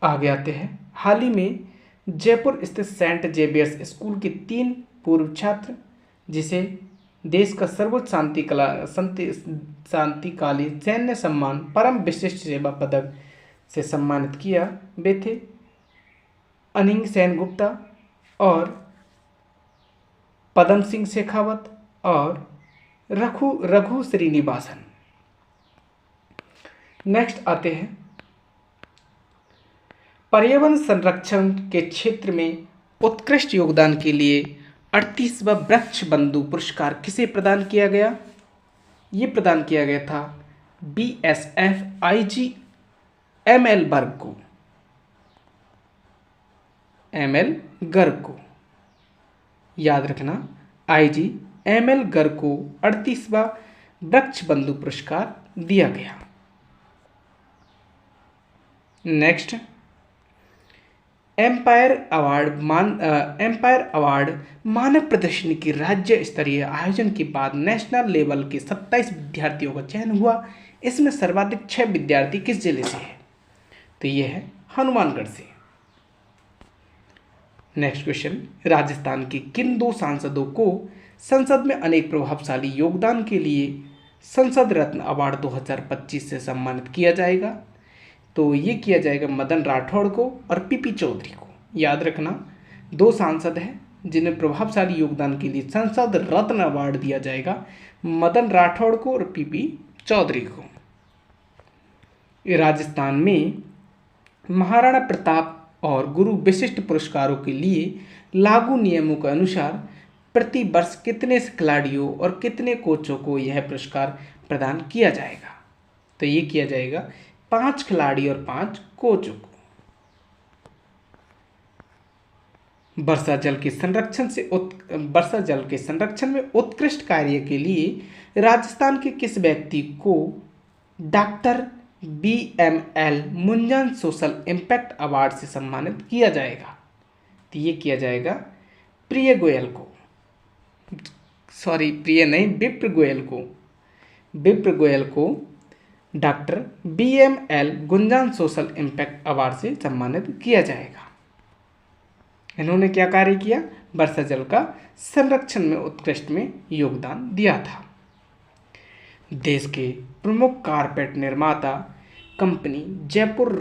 आगे आते हैं। हाल ही में जयपुर स्थित सेंट जेवियर्स स्कूल के 3 पूर्व छात्र, जिसे देश का सर्वोच्च शांतिकालीन सैन्य सम्मान परम विशिष्ट सेवा पदक से सम्मानित किया, वे थे अनिंग सेनगुप्ता और पदम सिंह शेखावत और रघु श्रीनिवासन। नेक्स्ट आते हैं। पर्यावरण संरक्षण के क्षेत्र में उत्कृष्ट योगदान के लिए 38वां वृक्ष बंधु पुरस्कार किसे प्रदान किया गया? ये प्रदान किया गया था BSF IG ML गर्ग को। ML गर्ग को याद रखना, IG ML गर्ग को 38वां वृक्ष बंधु पुरस्कार दिया गया। नेक्स्ट, एम्पायर अवार्ड मानव प्रदर्शनी की राज्य स्तरीय आयोजन के बाद नेशनल लेवल के 27 विद्यार्थियों का चयन हुआ। इसमें सर्वाधिक 6 विद्यार्थी किस जिले से हैं? तो ये है हनुमानगढ़ से। नेक्स्ट क्वेश्चन, राजस्थान के किन 2 सांसदों को संसद में अनेक प्रभावशाली योगदान के लिए संसद रत्न अवार्ड 2025 से सम्मानित किया जाएगा? तो ये किया जाएगा मदन राठौड़ को और पीपी चौधरी को। याद रखना, 2 सांसद हैं जिन्हें प्रभावशाली योगदान के लिए संसद रत्न अवार्ड दिया जाएगा, मदन राठौड़ को और पीपी चौधरी को। राजस्थान में महाराणा प्रताप और गुरु विशिष्ट पुरस्कारों के लिए लागू नियमों के अनुसार प्रति वर्ष कितने खिलाड़ियों और कितने कोचों को यह पुरस्कार प्रदान किया जाएगा? तो ये किया जाएगा 5 खिलाड़ी और 5 कोचों को। वर्षा जल के संरक्षण में उत्कृष्ट कार्य के लिए राजस्थान के किस व्यक्ति को doctor BML Munjal social impact award से सम्मानित किया जाएगा? तो ये किया जाएगा प्रिय गोयल को, सॉरी प्रिय नहीं, विप्र गोयल को doctor BML Gunjan social impact award से सम्मानित किया जाएगा। इन्होंने क्या कार्य किया? वर्षा जल का संरक्षण में उत्कृष्ट में योगदान दिया था। देश के प्रमुख कारपेट निर्माता कंपनी जयपुर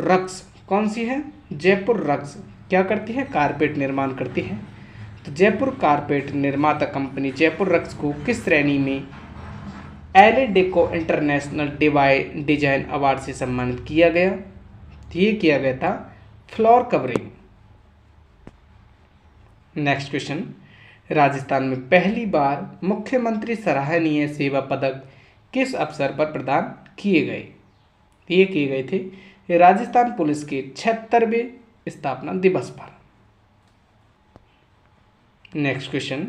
रग्स कौन सी है? जयपुर रग्स क्या करती है? कारपेट निर्माण करती है। तो जयपुर कारपेट निर्माता कंपनी जयपुर रग्स को किस श्रेणी में एले डेको इंटरनेशनल डिजाइन अवार्ड से सम्मानित किया गया? ये किया गया था floor covering. Next question, Rajasthan में पहली बार मुख्यमंत्री सराहनीय सेवा पदक किस अवसर पर प्रदान किए गए? ये किए गए थे राजस्थान पुलिस के 76वें स्थापना दिवस पर। नेक्स्ट क्वेश्चन,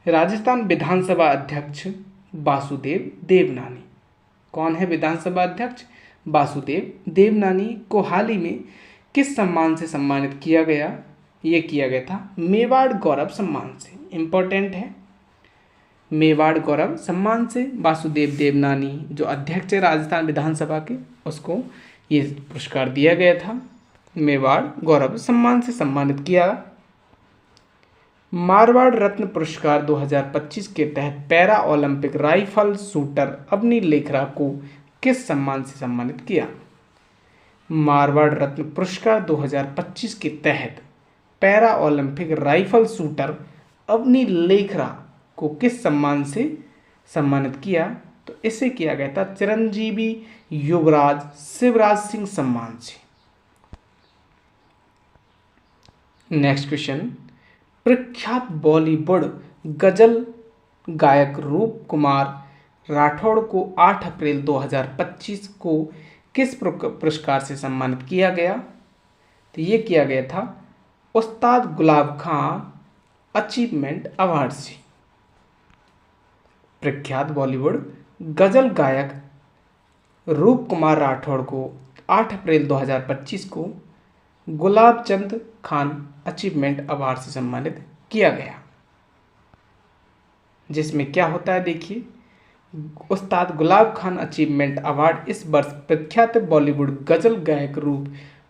राजस्थान विधानसभा अध्यक्ष वासुदेव देवनानी कौन है? विधानसभा अध्यक्ष वासुदेव देवनानी को हाल ही में किस सम्मान से सम्मानित किया गया? ये किया गया था मेवाड़ गौरव सम्मान से। इंपॉर्टेंट है, मेवाड़ गौरव सम्मान से वासुदेव देवनानी जो अध्यक्ष है राजस्थान विधानसभा के, उसको ये पुरस्कार दिया गया था। मेवाड़ गौरव सम्मान से सम्मानित किया। मारवाड़ रत्न पुरस्कार 2025 के तहत para Olympic rifle shooter Avani Lekhara को किस सम्मान से सम्मानित किया? मारवाड़ रत्न पुरस्कार 2025 के तहत para Olympic rifle shooter Avani Lekhara को किस सम्मान से सम्मानित किया? तो इसे किया गया था चिरंजीवी युवराज शिवराज सिंह सम्मान से। नेक्स्ट क्वेश्चन, प्रख्यात बॉलीवुड गजल गायक रूप कुमार राठौड़ को 8 अप्रैल 2025 को किस पुरस्कार से सम्मानित किया गया? तो ये किया गया था उस्ताद गुलाब खां अचीवमेंट अवार्ड से। प्रख्यात बॉलीवुड गजल गायक रूप कुमार राठौड़ को 8 अप्रैल 2025 को गुलाब चंद खान अचीवमेंट अवार्ड से सम्मानित किया गया, जिसमें क्या होता है देखिए, उस्ताद गुलाब खान अचीवमेंट अवार्ड इस वर्ष प्रख्यात बॉलीवुड गजल गायक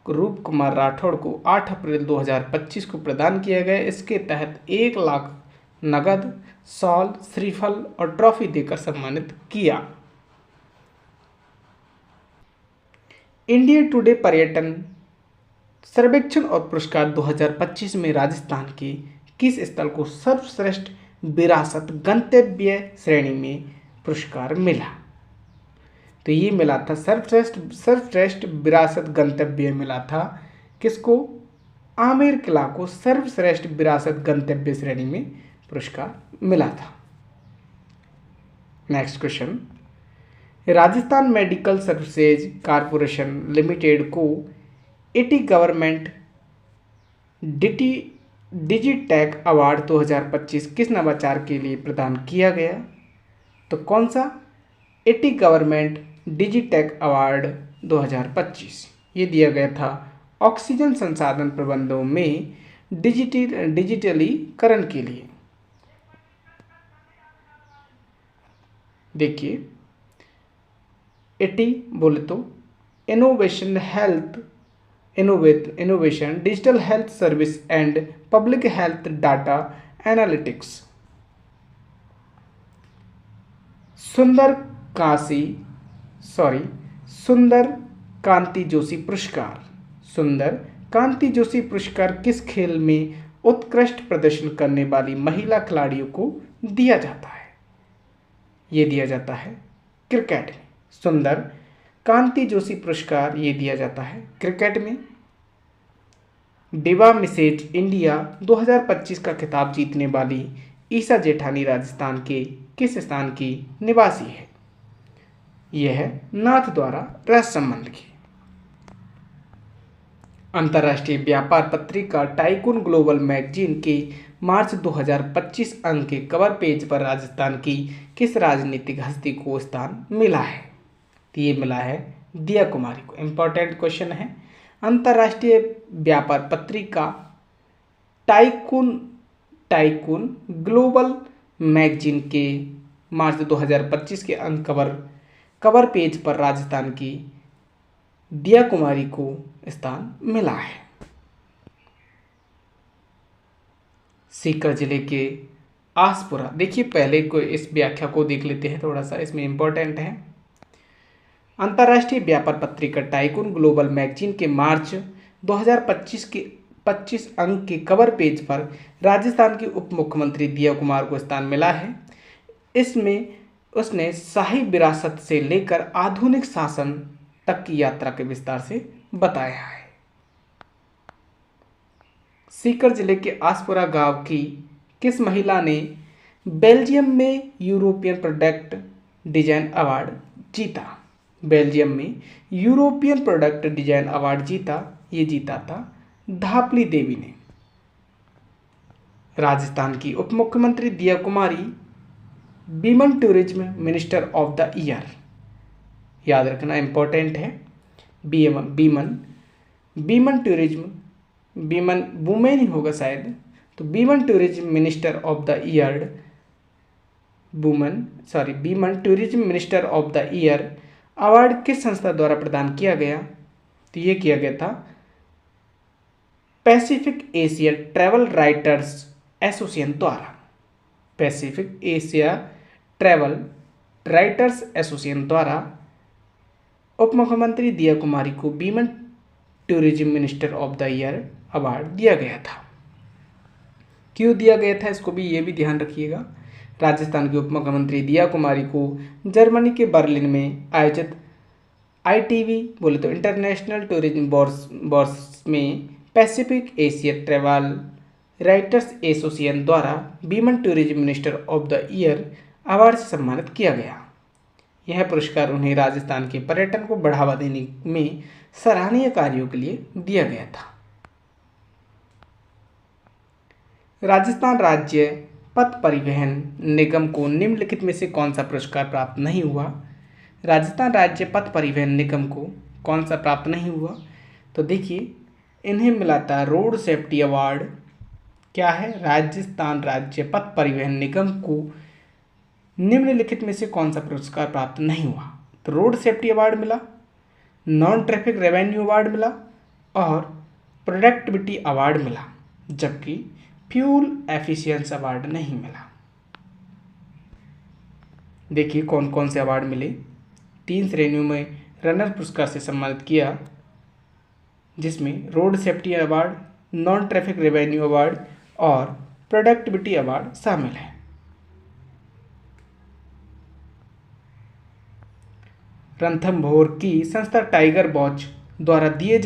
रूप कुमार राठौड़ को 8 अप्रैल 2025 को प्रदान किया गया। इसके तहत 1 लाख नगद, शॉल, श्रीफल और ट्रॉफी देकर सम्मानित किया। इंडिया टुडे पर्यटन सर्वेक्षण और पुरस्कार 2025 में राजस्थान के किस स्थल को सर्वश्रेष्ठ विरासत गंतव्य श्रेणी में पुरस्कार मिला? तो ये मिला था सर्वश्रेष्ठ विरासत गंतव्य मिला था किसको? आमेर किला को सर्वश्रेष्ठ विरासत गंतव्य श्रेणी में पुरस्कार मिला था। Next question, Rajasthan medical services corporation limited को इटी गवर्नमेंट डिजिटैक अवार्ड 2025 किस नवाचार के लिए प्रदान किया गया? तो कौन सा? इटी गवर्नमेंट डिजिटैक अवार्ड 2025 ये दिया गया था ऑक्सीजन संसाधन प्रबंधों में डिजिटलीकरण के लिए। देखिए, इटी बोले तो innovation digital health service and public health data analytics. सुंदर कांति जोशी पुरस्कार किस खेल में उत्कृष्ट प्रदर्शन करने वाली महिला खिलाड़ियों को दिया जाता है? ये दिया जाता है क्रिकेट में। सुंदर कांति जोशी पुरस्कार ये दिया जाता है क्रिकेट में। डिवा मिसेज इंडिया 2025 का खिताब जीतने वाली ईशा जेठानी राजस्थान के किस स्थान की निवासी है? यह है नाथद्वारा राजसमंद की। अंतर्राष्ट्रीय व्यापार पत्रिका टाइकून ग्लोबल मैगजीन के मार्च 2025 अंक के कवर पेज पर राजस्थान की किस राजनीतिक हस्ती को स्थान मिला है? तो ये मिला है दिया कुमारी को। इंपॉर्टेंट क्वेश्चन है। अंतर्राष्ट्रीय व्यापार पत्रिका टाइकून ग्लोबल मैगजीन के मार्च 2025 के अंक कवर पेज पर राजस्थान की दिया कुमारी को स्थान मिला है। सीकर जिले के आसपुरा, देखिए पहले को इस व्याख्या को देख लेते हैं, थोड़ा सा इसमें इंपॉर्टेंट है। अंतर्राष्ट्रीय व्यापार पत्रिका टाइकून ग्लोबल मैगजीन के मार्च 2025 के 25 अंक के कवर पेज पर राजस्थान के उप मुख्यमंत्री दिया कुमार को स्थान मिला है। इसमें उसने शाही विरासत से लेकर आधुनिक शासन तक की यात्रा के विस्तार से बताया है। सीकर जिले के आसपुरा गांव की किस महिला ने बेल्जियम में यूरोपियन प्रोडक्ट डिजाइन अवार्ड जीता? बेल्जियम में यूरोपियन प्रोडक्ट डिजाइन अवार्ड जीता, ये जीता था धापली देवी ने। राजस्थान की उप मुख्यमंत्री Diya Kumari women tourism minister of the year, याद रखना इंपॉर्टेंट है। बीमन टूरिज्म, बीमन वुमेन ही होगा शायद, तो women tourism minister of the year, women tourism minister of the year award किस संस्था द्वारा प्रदान किया गया? तो ये किया गया था Pacific Asia travel writers association द्वारा, Pacific Asia travel writers association द्वारा उप मुख्यमंत्री दिया कुमारी को women tourism minister of the year award दिया गया था। क्यों दिया गया था इसको भी ये भी ध्यान रखिएगा। राजस्थान की उप मुख्यमंत्री दिया कुमारी को जर्मनी के बर्लिन में आयोजित ITB बोले तो इंटरनेशनल टूरिज्म बॉर्स में Pacific Asia travel writers association द्वारा women tourism minister of the year award से सम्मानित किया गया। यह पुरस्कार उन्हें राजस्थान के पर्यटन को बढ़ावा देने में सराहनीय कार्यों के लिए दिया गया था। राजस्थान राज्य पथ परिवहन निगम को निम्नलिखित में से कौन सा पुरस्कार प्राप्त नहीं हुआ? राजस्थान राज्य पथ परिवहन निगम को कौन सा प्राप्त नहीं हुआ? तो देखिए, इन्हें मिला था रोड सेफ्टी अवार्ड। क्या है? राजस्थान राज्य पथ परिवहन निगम को निम्नलिखित में से कौन सा पुरस्कार प्राप्त नहीं हुआ? तो रोड सेफ्टी अवार्ड मिला, नॉन ट्रैफिक रेवेन्यू अवार्ड मिला और प्रोडक्टिविटी अवार्ड मिला, जबकि फ्यूल एफिशिएंसी अवार्ड नहीं मिला। देखिए कौन कौन से अवार्ड मिले। 3 श्रेणियों में रनर पुरस्कार से सम्मानित किया, जिसमें road safety award, non traffic revenue award और प्रोडक्टिविटी अवार्ड शामिल है। रणथंभौर की संस्था टाइगर वॉच द्वारा दिया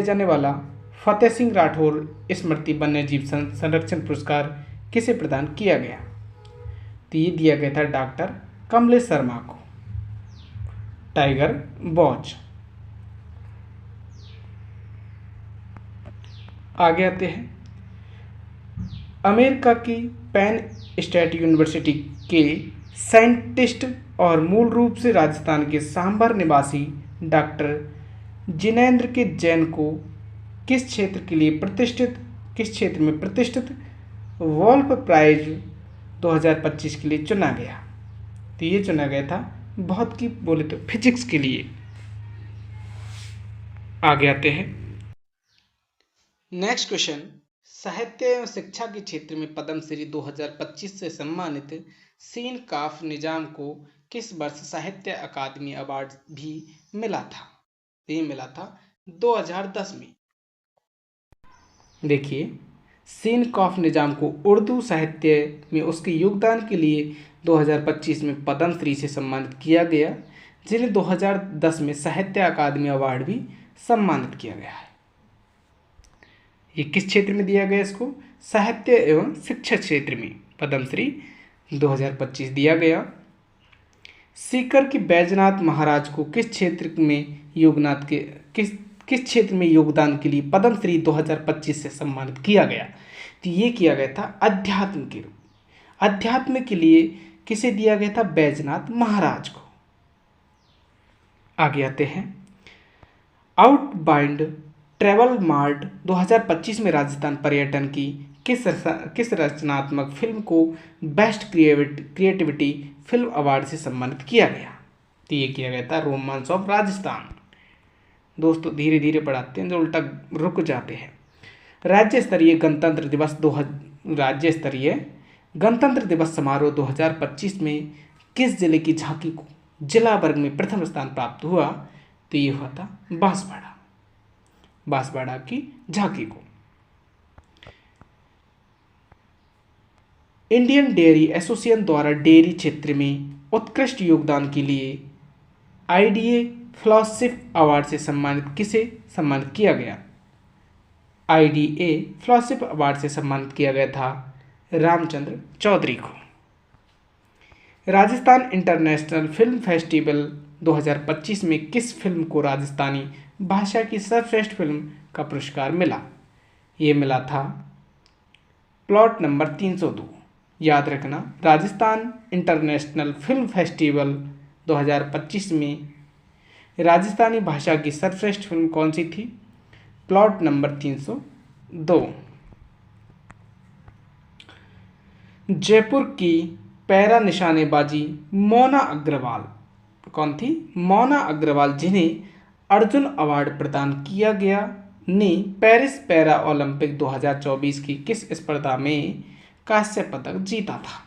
जाने वाला फतेह सिंह राठौर स्मृति वन्यजीव संरक्षण पुरस्कार किसे प्रदान किया गया? तो ये दिया गया था डॉक्टर कमलेश शर्मा को। Tiger watch. आगे आते हैं। अमेरिका की पेन स्टेट यूनिवर्सिटी के साइंटिस्ट और मूल रूप से राजस्थान के सांभर निवासी डॉक्टर जिनेंद्र के जैन को किस क्षेत्र में प्रतिष्ठित वोल्फ प्राइज 2025 के लिए चुना गया? तो ये चुना गया था भौतिकी बोले तो फिजिक्स के लिए। आगे आते हैं। नेक्स्ट क्वेश्चन, साहित्य एवं शिक्षा के क्षेत्र में पद्मश्री 2025 से सम्मानित सीन काफ निजाम को किस वर्ष साहित्य अकादमी अवार्ड भी मिला था? ये मिला था 2010 में। देखिए, सीन काफ निजाम को उर्दू साहित्य में उसके योगदान के लिए 2025 में पद्मश्री से सम्मानित किया गया, जिन्हें 2010 में साहित्य अकादमी अवार्ड भी सम्मानित किया गया है। ये किस क्षेत्र में दिया गया? इसको साहित्य एवं शिक्षा क्षेत्र में पद्मश्री 2025 दिया गया। सीकर की बैजनाथ महाराज को किस क्षेत्र में योगदान के लिए पद्मश्री 2025 से सम्मानित किया गया? तो ये किया गया था अध्यात्म के लिए किसे दिया गया था? बैजनाथ महाराज को। आगे आते हैं। आउटबाउंड ट्रैवल मार्ट 2025 में राजस्थान पर्यटन की किस रचनात्मक फिल्म को बेस्ट क्रिएटिविटी फिल्म अवार्ड से सम्मानित किया गया? तो ये किया गया था रोमांस ऑफ राजस्थान। दोस्तों धीरे धीरे पढ़ाते हैं जो उल्टा रुक जाते हैं। राज्य स्तरीय गणतंत्र दिवस समारोह 2025 में किस जिले की झांकी को जिला वर्ग में प्रथम स्थान प्राप्त हुआ? तो ये हुआ था बांसवाड़ा की झांकी को। इंडियन डेयरी एसोसिएशन द्वारा डेयरी क्षेत्र में उत्कृष्ट योगदान के लिए IDA फेलोशिप अवार्ड से किसे सम्मानित किया गया? IDA फेलोशिप अवार्ड से सम्मानित किया गया था रामचंद्र चौधरी को। राजस्थान इंटरनेशनल फिल्म फेस्टिवल 2025 में किस फिल्म को राजस्थानी भाषा की सर्वश्रेष्ठ फिल्म का पुरस्कार मिला? ये मिला था प्लॉट नंबर 302। याद रखना, राजस्थान इंटरनेशनल फिल्म फेस्टिवल 2025 में राजस्थानी भाषा की सर्वश्रेष्ठ फिल्म कौन सी थी? Plot number 302। जयपुर की पैरा निशानेबाजी मोना अग्रवाल कौन थी? मोना अग्रवाल, जिन्हें अर्जुन अवार्ड प्रदान किया गया ने पेरिस पैरा ओलंपिक 2024 की किस स्पर्धा में कांस्य पदक जीता था?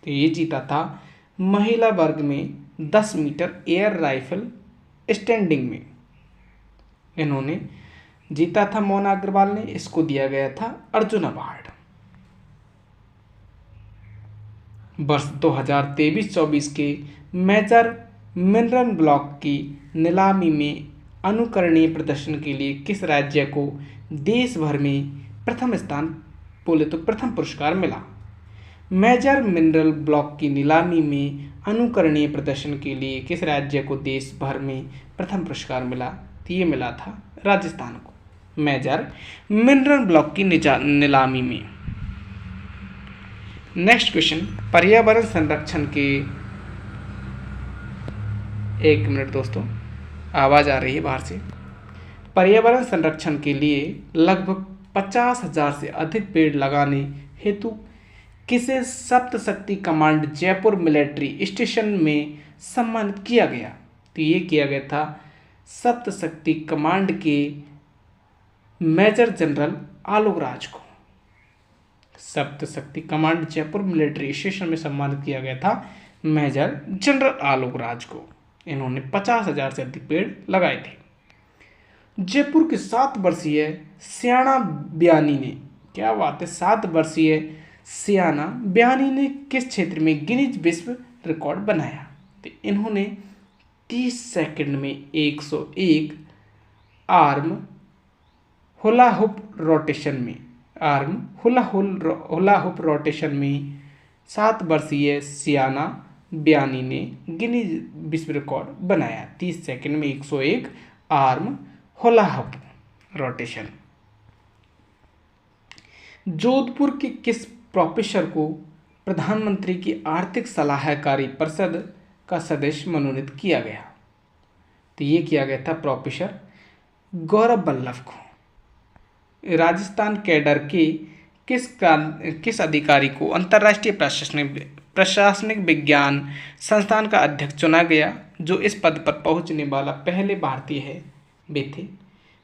तो ये जीता था महिला वर्ग में 10 मीटर एयर राइफल स्टैंडिंग में इन्होंने जीता था। मोना अग्रवाल ने, इसको दिया गया था अर्जुन अवार्ड। वर्ष 2023-24 के मेजर मिनरल ब्लॉक की नीलामी में अनुकरणीय प्रदर्शन के लिए किस राज्य को देश भर में प्रथम स्थान बोले तो प्रथम पुरस्कार मिला? मेजर मिनरल ब्लॉक की नीलामी में अनुकरणीय प्रदर्शन के लिए किस राज्य को देश भर में प्रथम पुरस्कार मिला? तो ये मिला था राजस्थान को मेजर मिनरल ब्लॉक की नीलामी में। नेक्स्ट क्वेश्चन, पर्यावरण संरक्षण के, एक मिनट दोस्तों, आवाज़ आ रही है बाहर से। पर्यावरण संरक्षण के लिए लगभग 50,000 से अधिक पेड़ लगाने हेतु किसे Saptashakti command Jaipur military station में सम्मानित किया गया? तो ये किया गया था सप्तशक्ति कमांड के मेजर जनरल आलोक राज को। Saptashakti command Jaipur military station में सम्मानित किया गया था मेजर जनरल आलोक राज को। इन्होंने 50,000 से अधिक पेड़ लगाए थे। जयपुर के 7 वर्षीय सियाना बयानी ने, क्या बात है, 7 वर्षीय सियाना बयानी ने किस क्षेत्र में गिनीज विश्व रिकॉर्ड बनाया? तो इन्होंने 30 सेकंड में 101 आर्म हुला हुप रोटेशन में 7 वर्षीय सियाना बयानी ने गिनीज विश्व रिकॉर्ड बनाया। 30 सेकंड में 101 arm hula hoop rotation. Jodhpur के किस प्रोफेसर को प्रधानमंत्री की आर्थिक सलाहकारी परिषद का सदस्य मनोनीत किया गया? तो ये किया गया था प्रोफेसर गौरव वल्लभ को। राजस्थान कैडर के किस अधिकारी को अंतर्राष्ट्रीय प्रशासनिक विज्ञान संस्थान का अध्यक्ष चुना गया, जो इस पद पर पहुंचने वाला पहले भारतीय है? वे थे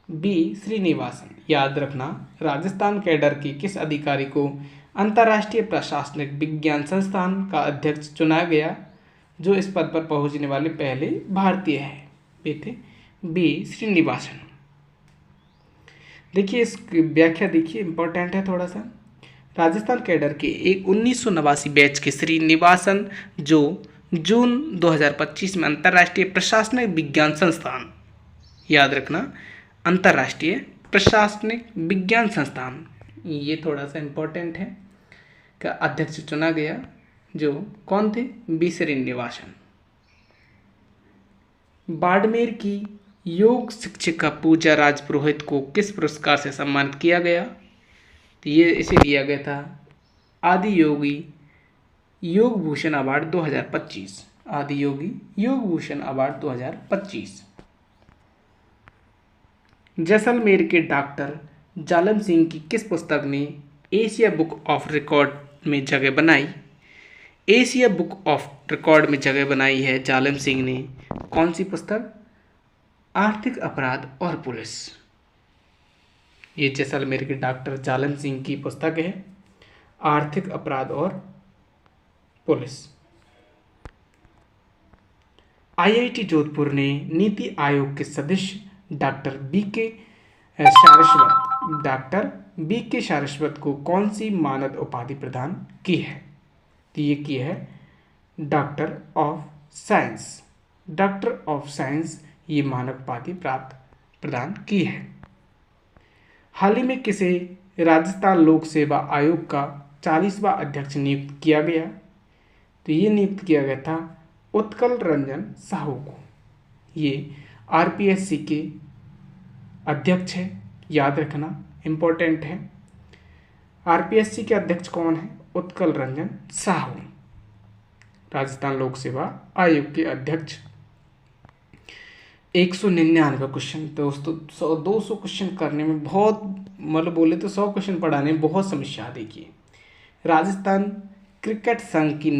बी श्रीनिवासन। याद रखना, राजस्थान कैडर के किस अधिकारी को अंतर्राष्ट्रीय प्रशासनिक विज्ञान संस्थान का अध्यक्ष चुना गया, जो इस पद पर पहुंचने वाले पहले भारतीय है? वे थे बी श्रीनिवासन। देखिए इस व्याख्या देखिए, इंपॉर्टेंट है थोड़ा सा। राजस्थान कैडर के एक 1989 बैच के श्रीनिवासन, जो जून 2025 में अंतर्राष्ट्रीय प्रशासनिक विज्ञान संस्थान, याद रखना अंतर्राष्ट्रीय प्रशासनिक विज्ञान संस्थान, ये थोड़ा सा इम्पोर्टेंट है, का अध्यक्ष चुना गया, जो कौन थे? बी श्रीनिवासन। बाड़मेर की योग शिक्षिका पूजा राजपुरोहित को किस पुरस्कार से सम्मानित किया गया? तो ये इसे दिया गया था आदि योगी योग भूषण अवार्ड 2025। आदि योगी योग भूषण अवार्ड 2025। जैसलमेर के डॉक्टर जालम सिंह की किस पुस्तक ने एशिया बुक ऑफ रिकॉर्ड में जगह बनाई? एशिया बुक ऑफ रिकॉर्ड में जगह बनाई है जालम सिंह ने। कौन सी पुस्तक? आर्थिक अपराध और पुलिस। ये जैसलमेर के डॉक्टर जालम सिंह की पुस्तक है, आर्थिक अपराध और पुलिस। आईआईटी जोधपुर ने नीति आयोग के सदस्य डॉक्टर बी के सारस्वत को कौन सी मानद उपाधि प्रदान की है? तो ये की है doctor of science. Doctor of science ये मानद उपाधि प्रदान की है। हाल ही में किसे राजस्थान लोक सेवा आयोग का 40वां अध्यक्ष नियुक्त किया गया? तो ये नियुक्त किया गया था उत्कल रंजन साहू को। ये आरपीएससी के अध्यक्ष है, याद रखना, इम्पोर्टेंट है। आरपीएससी के अध्यक्ष कौन है? उत्कल रंजन साहू, राजस्थान लोक सेवा आयोग के अध्यक्ष। 199 क्वेश्चन दोस्तों, 200 क्वेश्चन करने में बहुत, मतलब बोले तो 100 क्वेश्चन पढ़ाने में बहुत समस्या। देखिए, राजस्थान क्रिकेट संघ की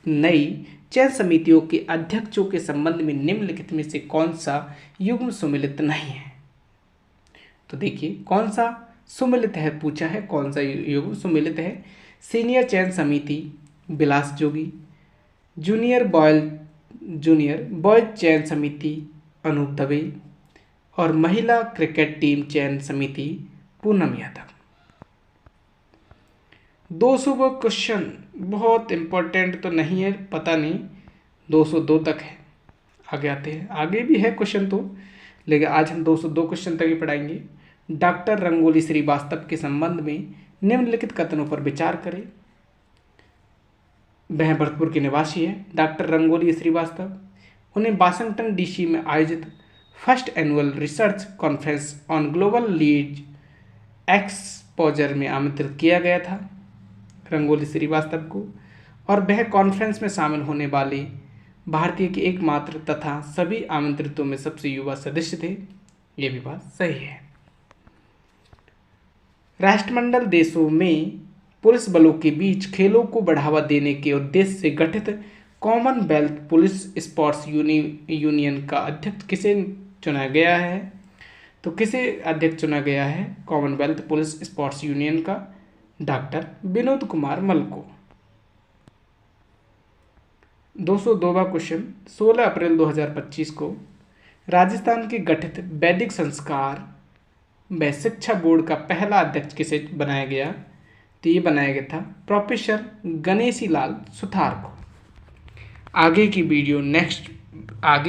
नई चयन समितियों के अध्यक्षों के संबंध में निम्नलिखित में से कौन सा युग्म सुमेलित नहीं है? तो देखिए कौन सा सुमेलित है, पूछा है कौन सा युग्म सुमेलित है। सीनियर चयन समिति बिलास जोगी, जूनियर बॉयज चयन समिति अनूप दवे और महिला क्रिकेट टीम चयन समिति पूनम यादव। 200 क्वेश्चन बहुत इंपॉर्टेंट तो नहीं है, पता नहीं 202 तक है। आगे आते हैं, आगे भी है क्वेश्चन तो, लेकिन आज हम 202 क्वेश्चन तक ही पढ़ाएंगे। डॉक्टर रंगोली श्रीवास्तव के संबंध में निम्नलिखित कथनों पर विचार करें। वह भरतपुर के निवासी है डॉक्टर रंगोली श्रीवास्तव। उन्हें वाशिंगटन डीसी में आयोजित first annual research conference on global lead exposure में आमंत्रित किया गया था रंगोली श्रीवास्तव को, और वह कॉन्फ्रेंस में शामिल होने वाले भारतीय के एकमात्र तथा सभी आमंत्रितों में सबसे युवा सदस्य थे। ये भी बात सही है। राष्ट्रमंडल देशों में पुलिस बलों के बीच खेलों को बढ़ावा देने के उद्देश्य से गठित कॉमनवेल्थ पुलिस स्पोर्ट्स यूनियन का अध्यक्ष किसे चुना गया है? तो किसे अध्यक्ष चुना गया है कॉमनवेल्थ पुलिस स्पोर्ट्स यूनियन का? डॉक्टर विनोद कुमार मल को। 202वां क्वेश्चन, 16 अप्रैल 2025 को राजस्थान के गठित वैदिक संस्कार व शिक्षा बोर्ड का पहला अध्यक्ष किसे बनाया गया? तो ये बनाया गया था प्रोफेसर गणेशी लाल सुथार को। आगे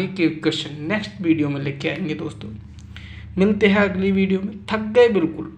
के क्वेश्चन नेक्स्ट वीडियो में लेके आएंगे दोस्तों। मिलते हैं अगली वीडियो में। थक गए बिल्कुल।